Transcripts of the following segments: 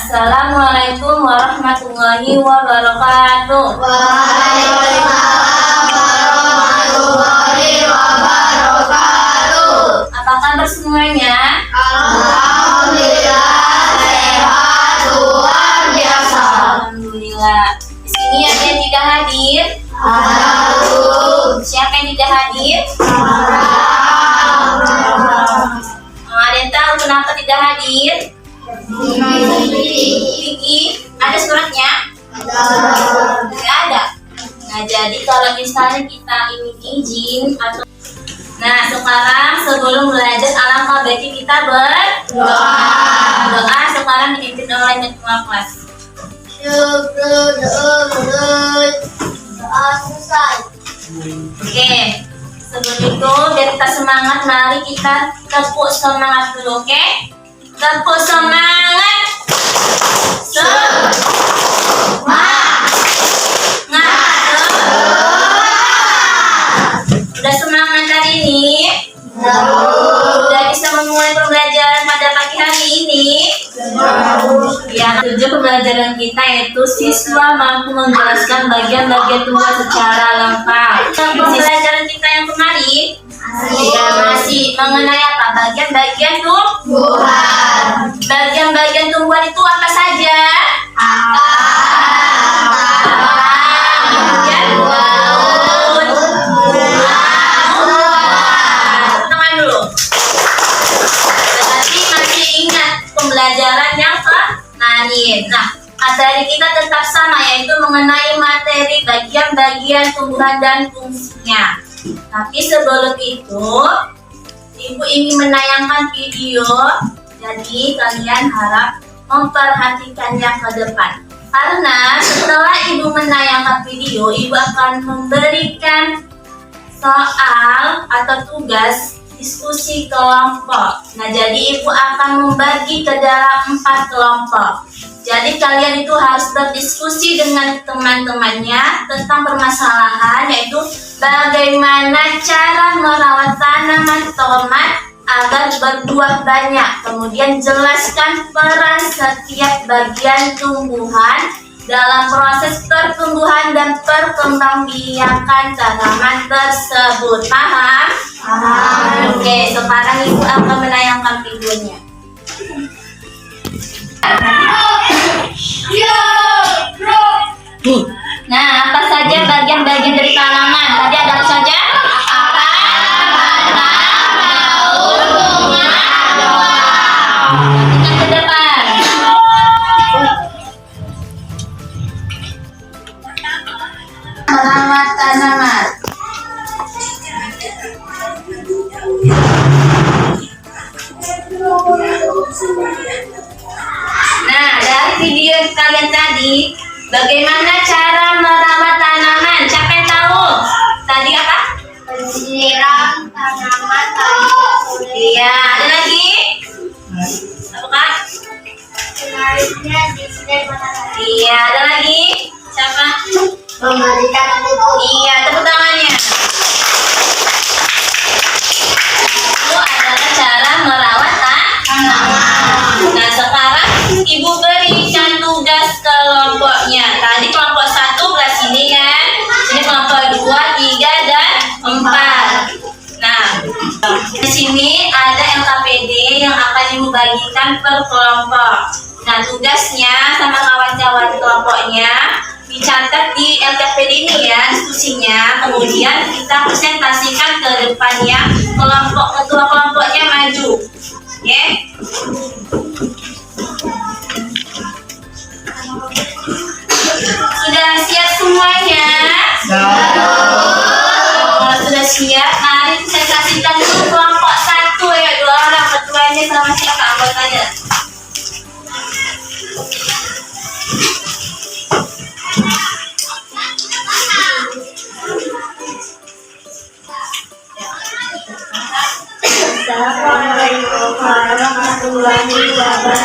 Assalamualaikum warahmatullahi wabarakatuh. Waalaikumsalam warahmatullahi wabarakatuh. Apa kabar semuanya? Alhamdulillah sehat luar biasa. Alhamdulillah. Di sini ada yang tidak hadir? Siapa yang tidak hadir? Ada yang tahu kenapa tidak hadir? Vicky, ada suratnya? Nggak ada. Nah, jadi kalau misalnya kita ingin izin atau sekarang sebelum belajar alangkah baiknya kita berdoa. Sekarang dipimpin oleh ketua kelas. Doa selesai. Oke. Sebelum itu biar kita semangat, mari kita tepuk semangat dulu, oke? Tepuk semangat. Udah semangat hari ini? Udah bisa memulai pembelajaran pada pagi hari ini? Ya, tujuan pembelajaran kita yaitu siswa mampu menjelaskan bagian-bagian tubuh secara lengkap. Pembelajaran kita yang kemarin masih mengenai apa? Bagian-bagian tumbuhan. Bagian-bagian tumbuhan itu apa saja? Pembelajaran yang kemarin. Materi kita tetap sama, yaitu mengenai materi bagian-bagian tumbuhan dan fungsinya. Tapi sebelum itu, Ibu ingin menayangkan video, jadi kalian harap memperhatikannya ke depan. Karena setelah Ibu menayangkan video, Ibu akan memberikan soal atau tugas diskusi kelompok. Jadi Ibu akan membagi ke dalam 4 kelompok. Jadi kalian itu harus berdiskusi dengan teman-temannya tentang permasalahan, yaitu bagaimana cara merawat tanaman tomat agar berbuah banyak. Kemudian jelaskan peran setiap bagian tumbuhan dalam proses pertumbuhan dan perkembangbiakan tanaman tersebut. Paham? Oke, sekarang Ibu akan menayangkan videonya. Nah, apa saja bagian-bagian dari tanaman? Tadi ada apa saja? Kita ke depan. Merawat tanaman. Dari video kalian tadi, bagaimana cara merawat tanaman? Siapa yang tahu? Tadi apa? Menyiram tanaman tadi. Iya, ada lagi? Apakah? Selanjutnya display matahari. Iya, ada lagi? Siapa? Memberikan pupuk. Iya, tepuk tangannya. Itu adalah cara merawat tanaman. Nah, sekarang Ibu berikan tugas kelompoknya. Tadi kelompok 1 kelas ini kan. Ini kelompok 2, 3, dan 4. Nah, di sini ada LKPD yang akan Ibu bagikan per kelompok. Nah, tugasnya sama kawan-kawan kelompoknya dicatat di LKPD ini ya, diskusinya. Kemudian kita presentasikan ke depannya. Ketua kelompoknya maju. Oke? Sudah siap semuanya? Kalau sudah siap, mari saya kasihkan dulu kelompok 1 ya, 2 orang ketuanya sama siapa anggotanya. Assalamualaikum warahmatullahi wabarakatuh.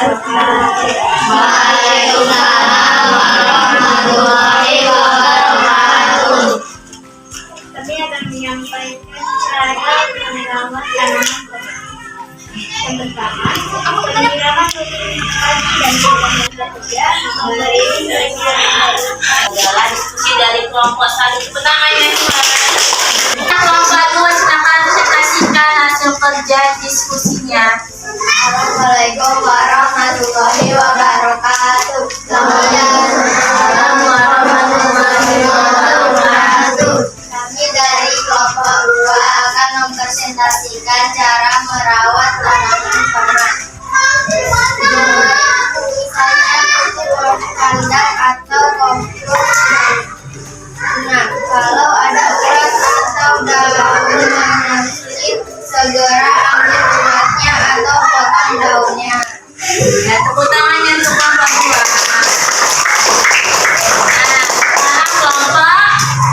memberi peringatan. Adalah diskusi dari kelompok 1 pertamanya. Kelompok 2 silakan presentasikan hasil kerja diskusinya. Assalamualaikum warahmatullahi wabarakatuh. Assalamualaikum warahmatullahi wabarakatuh. Kami dari kelompok 2 akan mempresentasikan cara merawat tanaman tomat. Misalnya pupuk kandang atau kompos. Nah, kalau ada ulat atau daun menyakit, segera ambil ulatnya atau potong daunnya. Ya, tepuk tangannya untuk kelompok 2. Nah, sekarang kelompok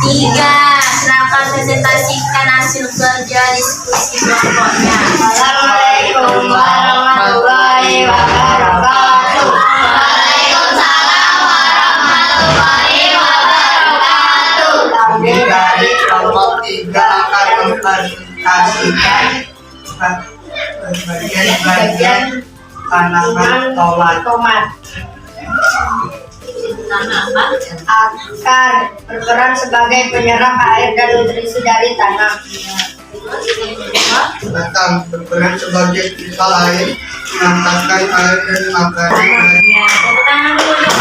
3. Silakan presentasikan hasil kerja diskusi kelompoknya. Assalamualaikum warahmatullahi wabarakatuh. Waalaikumsalam warahmatullahi wabarakatuh. Kami dari kelompok 3 akan mempresentasikan bagian tanaman tomat. Tanah apa? Akan berperan sebagai penyerap air dan nutrisi dari tanah. Akan berperan sebagai pipa air, mengantarkan air dan makanan. Ya, tepuk tangan dulu untuk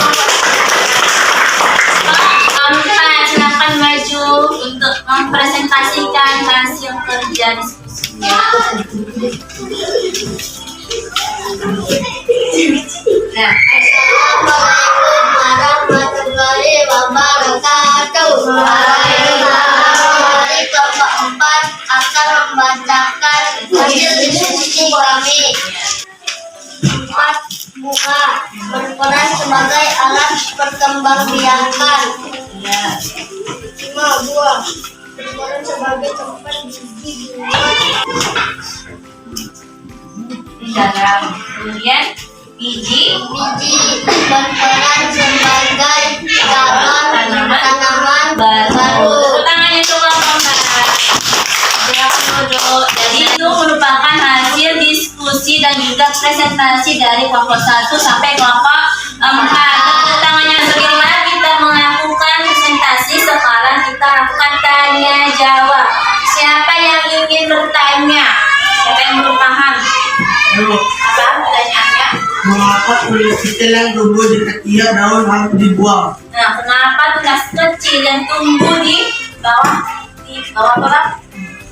kelompok 4. Silakan maju untuk mempresentasikan hasil kerja diskusinya. Nah, Assalamualaikum warahmatullahi wabarakatuh. Dari kelompok 4 akan membacakan hasil diskusi kami. 4. Bunga berperan sebagai alat perkembangbiakan. ya. 5. Buah berperan sebagai tempat biji bunga. Dalam kemudian biji Biji berperan sebagai tanaman baru. baru. Tepuk tangannya untuk kelompok 4. Jadi itu merupakan hasil diskusi dan juga presentasi dari kelompok 1 sampai kelompok 4. Tepuk tangannya. Bagaimana kita melakukan presentasi? Sekarang kita lakukan tanya jawab. Siapa yang ingin bertanya? Siapa yang belum paham? Apa pertanyaannya? Mengapa kulit kecil yang tumbuh di ketiak daun harus dibuang? Nah, kenapa tunas kecil yang tumbuh di bawah apa?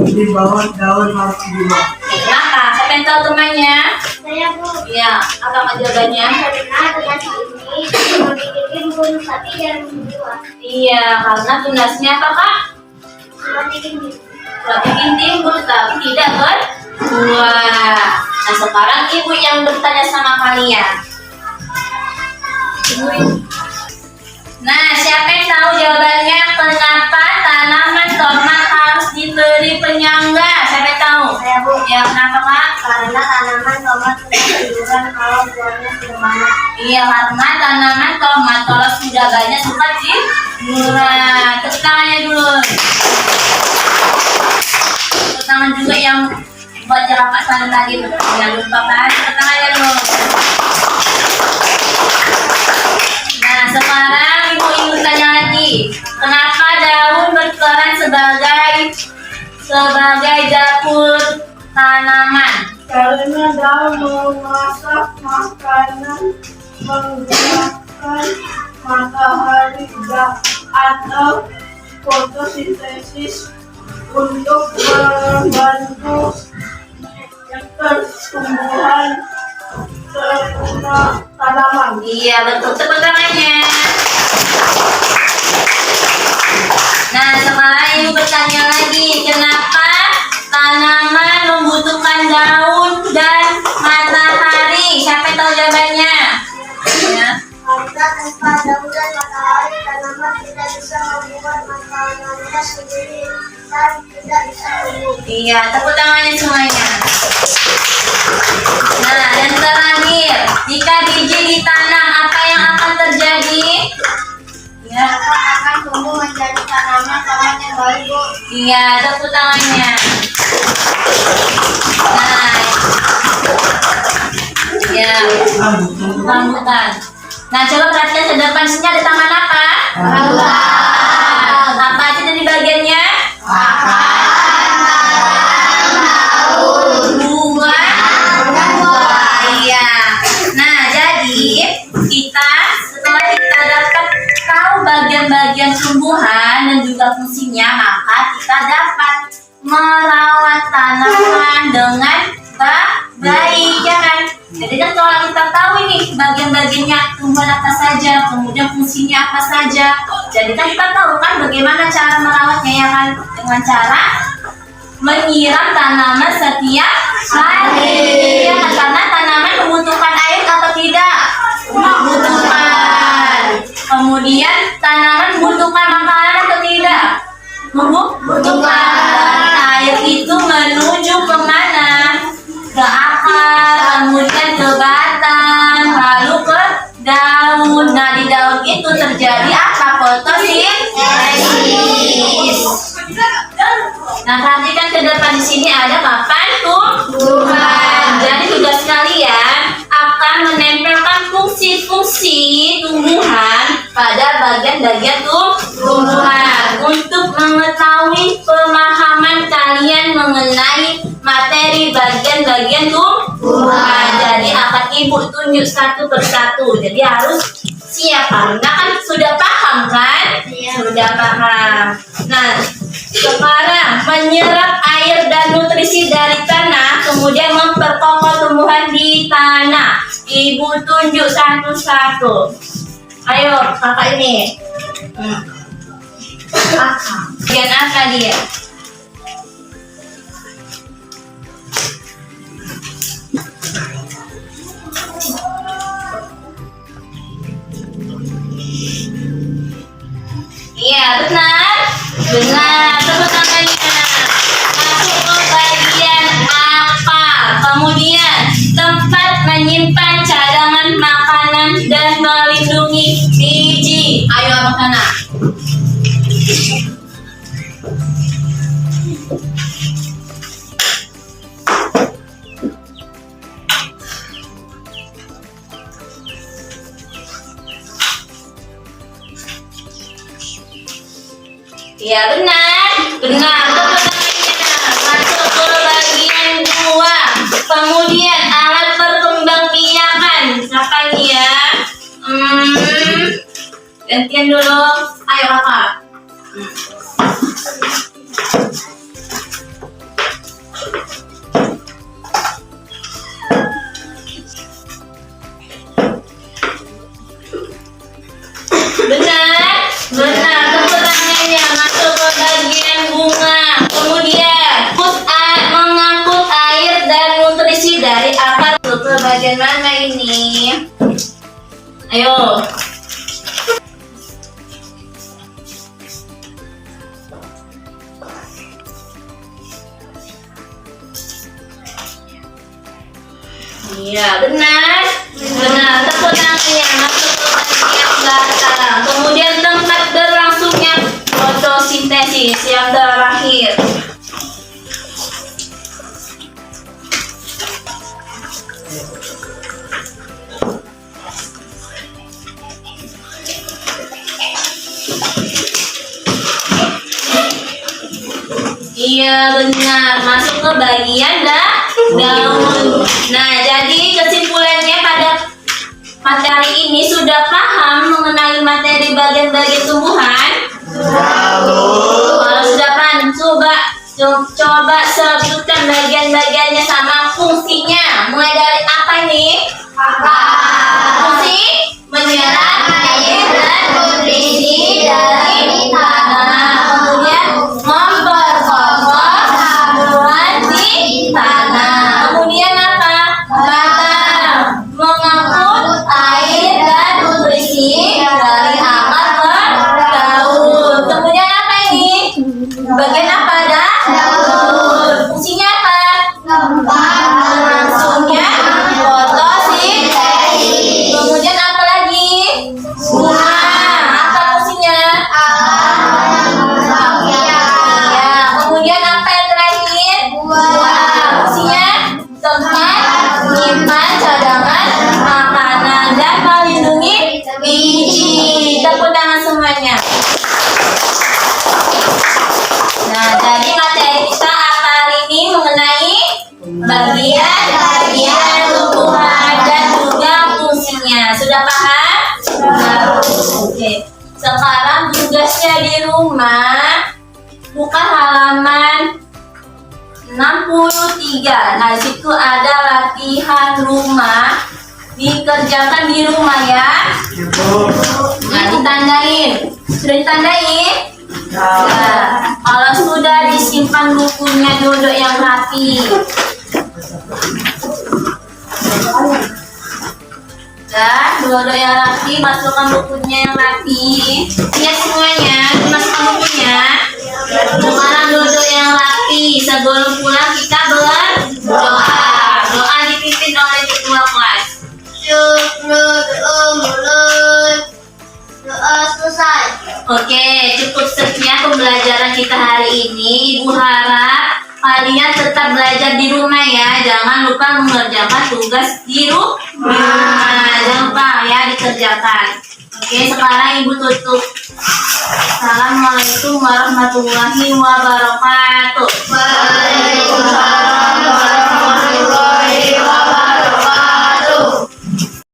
Di bawah daun harus dibuang. Kenapa? Siapa yang tahu temannya? Saya Bu, Ya, apa jawabannya? karena tunas ini membuat timbul tapi jangan membuat. Iya, karena tunasnya apa, Kak? Seperti ini. Bikin timbul tapi tidak berbuah. Nah, sekarang ibu yang bertanya sama kalian. Nah, siapa yang tahu jawabannya? Kenapa tanaman tomat harus diberi penyangga? Siapa yang tahu? Saya Bu, Ya, kenapa, Kak? karena tanaman tomat sudah tiduran kalau buahnya sudah banyak. Iya, karena tanaman tomat kalau sudah banyak suka murah. Tepuk tangannya dulu. Tepuk tangan juga yang buat jarak Pak Salim tadi. Jangan lupa kan? Tepuk tangannya dulu. Nah, sekarang ibu ingin tanya lagi. Kenapa daun berperan sebagai dapur tanaman? Karena daun memasak makanan menggunakan matahari atau fotosintesis untuk membantu pertumbuhan tanaman. Iya, betul. Tepuk tangannya. Nah, sekarang ibu bertanya lagi, kenapa tanaman membutuhkan daun dan matahari? Siapa yang tahu jawabannya? Ya. Karena tanpa daun dan matahari, tanaman tidak bisa membuat makanannya sendiri dan tidak bisa tumbuh. Iya, tepuk tangannya semuanya. Nah, dan terakhir, jika biji ditanam, apa yang akan terjadi? Ya. Akan tumbuh menjadi tanaman tomat yang baik, Bu. Iya, tepuk tangannya. Nah, Ya, rambutan. Nah, coba perhatikan ke depan sini ada taman apa? Apa aja dari bagiannya? Bunga. Iya. Nah, jadi kita setelah kita dapat tahu bagian-bagian tumbuhan dan juga fungsinya, maka kita dapat merawat tanaman dengan baik, ya kan? Jadi kan kalau kita tahu ini bagian-bagiannya tumbuhan apa saja, kemudian fungsinya apa saja, jadi kan kita tahu kan bagaimana cara merawatnya, ya kan? Dengan cara menyiram tanaman setiap hari, ya kan? Karena tanaman membutuhkan air atau tidak? Membutuhkan. Kemudian tanaman membutuhkan makanan atau tidak? Membutuhkan. Air itu menuju kemana? Ke akar, kemudian ke batang, lalu ke daun. Nah, di daun itu terjadi apa? Fotosintesis. Nah, perhatikan ke depan di sini ada papan tumbuhan. Jadi tugas kalian akan menempelkan fungsi-fungsi tumbuhan pada bagian-bagian tumbuhan untuk mengetahui pemahaman kalian mengenai materi bagian-bagian tumbuhan. Jadi akan ibu tunjuk satu persatu. Jadi harus siap, karena kan sudah paham kan? Sudah paham. Nah, sekarang menyerap air dan nutrisi dari tanah, kemudian memperkokoh tumbuhan di tanah. Ibu tunjuk satu-satu. Ayo, kakak ini. Bagian apa dia? Iya, benar. Benar. Tepuk tangannya. Masuk ke bagian akar. Kemudian tempat menyimpan cadangan makanan dan melindungi biji. Ayo abang sana. Iya, benar. Benar. Tepuk tangannya. Masuk ke bagian buah. Kemudian alat perkembangbiakan. Siapa ini ya? Gantian dulu. Ayo kakak. Benar. Benar. Tepuk tangannya. Masuk ke bagian bunga. Kemudian mengangkut air dan nutrisi dari akar. Ke bagian mana ini? Ayo. Iya, benar. Benar. Tepuk tangannya. Masuk ke bagian batang. Kemudian tempat berlangsungnya fotosintesis yang terakhir. Iya, benar. Masuk ke bagian daun. Nah, jadi kesimpulannya pada materi ini sudah paham mengenai materi bagian-bagian tumbuhan? Kalau sudah paham, coba sebutkan bagian-bagiannya sama fungsinya. Mulai dari apa ini? Fungsi menyerap air dan nutrisi dari tanah. Kemudian memperkokoh tumbuhan di tanah. Kemudian apa? Batang mengangkut air dan nutrisi dari akar ke daun. Kemudian apa ini? Bagian apa daun? Fungsinya apa? Langsungnya fotosintesis. sudah paham? Oke. Sekarang tugasnya di rumah buka halaman 63. Nah, situ ada latihan rumah. Dikerjakan di rumah ya. Nah, ditandain. Sudah ditandain? Nah, kalau sudah disimpan bukunya duduk yang rapi. Dan duduk yang rapi, masukkan bukunya yang rapi. Lihat semuanya, masukkan bukunya. Sekarang duduk yang rapi. Sebelum pulang kita berdoa. Doa dipimpin oleh ketua kelas. Doa selesai. Oke, cukup sekian pembelajaran kita hari ini. Ibu harap kalian tetap belajar di rumah ya. Jangan lupa mengerjakan tugas di rumah. Jangan lupa ya dikerjakan. Oke, sekarang Ibu tutup. Assalamualaikum warahmatullahi wabarakatuh. Waalaikumsalam.